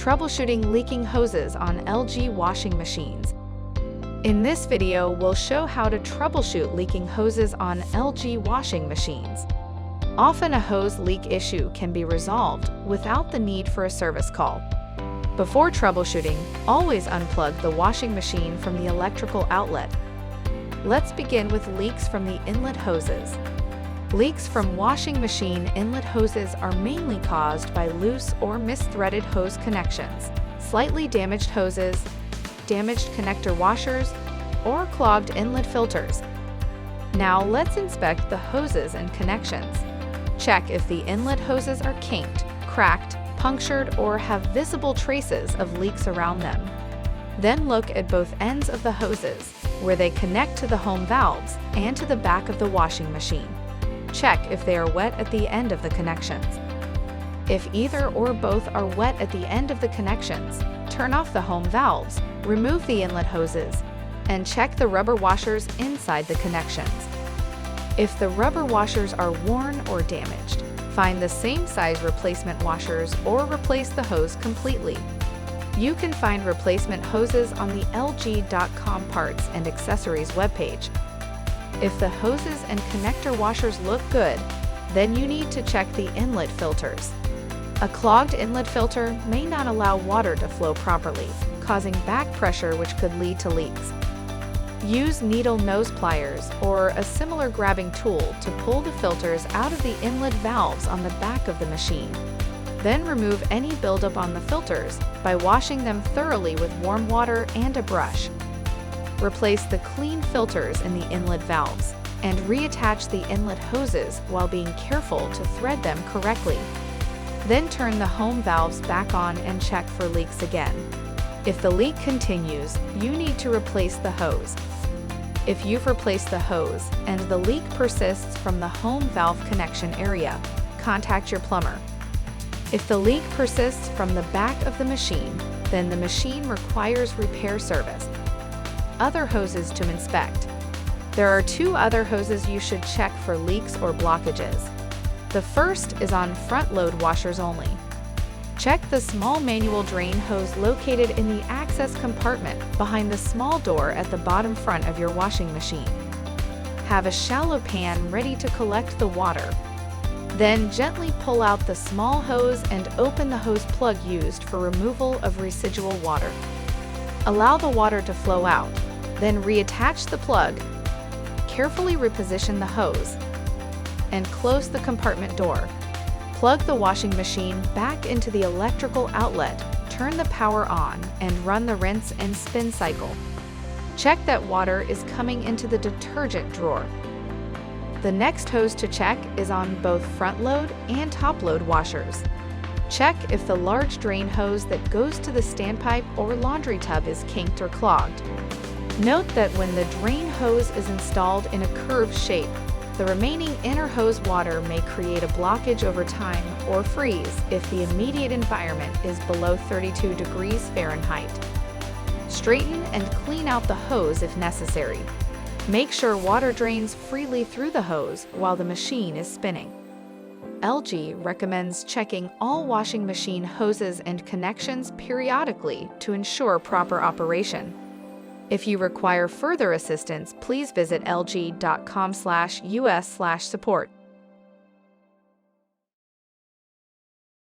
Troubleshooting leaking hoses on LG washing machines. In this video, we'll show how to troubleshoot leaking hoses on LG washing machines. Often a hose leak issue can be resolved without the need for a service call. Before troubleshooting, always unplug the washing machine from the electrical outlet. Let's begin with leaks from the inlet hoses. Leaks from washing machine inlet hoses are mainly caused by loose or misthreaded hose connections, slightly damaged hoses, damaged connector washers, or clogged inlet filters. Now let's inspect the hoses and connections. Check if the inlet hoses are kinked, cracked, punctured, or have visible traces of leaks around them. Then look at both ends of the hoses, where they connect to the home valves and to the back of the washing machine. Check if they are wet at the end of the connections. If either or both are wet at the end of the connections, turn off the home valves, remove the inlet hoses, and check the rubber washers inside the connections. If the rubber washers are worn or damaged, find the same size replacement washers or replace the hose completely. You can find replacement hoses on the LG.com parts and accessories webpage. If the hoses and connector washers look good, then you need to check the inlet filters. A clogged inlet filter may not allow water to flow properly, causing back pressure which could lead to leaks. Use needle nose pliers or a similar grabbing tool to pull the filters out of the inlet valves on the back of the machine. Then remove any buildup on the filters by washing them thoroughly with warm water and a brush. Replace the clean filters in the inlet valves and reattach the inlet hoses while being careful to thread them correctly. Then turn the home valves back on and check for leaks again. If the leak continues, you need to replace the hose. If you've replaced the hose and the leak persists from the home valve connection area, contact your plumber. If the leak persists from the back of the machine, then the machine requires repair service. Other hoses to inspect. There are two other hoses you should check for leaks or blockages. The first is on front load washers only. Check the small manual drain hose located in the access compartment behind the small door at the bottom front of your washing machine. Have a shallow pan ready to collect the water. Then gently pull out the small hose and open the hose plug used for removal of residual water. Allow the water to flow out, then reattach the plug, carefully reposition the hose, and close the compartment door. Plug the washing machine back into the electrical outlet, turn the power on, and run the rinse and spin cycle. Check that water is coming into the detergent drawer. The next hose to check is on both front load and top load washers. Check if the large drain hose that goes to the standpipe or laundry tub is kinked or clogged. Note that when the drain hose is installed in a curved shape, the remaining inner hose water may create a blockage over time or freeze if the immediate environment is below 32 degrees Fahrenheit. Straighten and clean out the hose if necessary. Make sure water drains freely through the hose while the machine is spinning. LG recommends checking all washing machine hoses and connections periodically to ensure proper operation. If you require further assistance, please visit lg.com/us/support.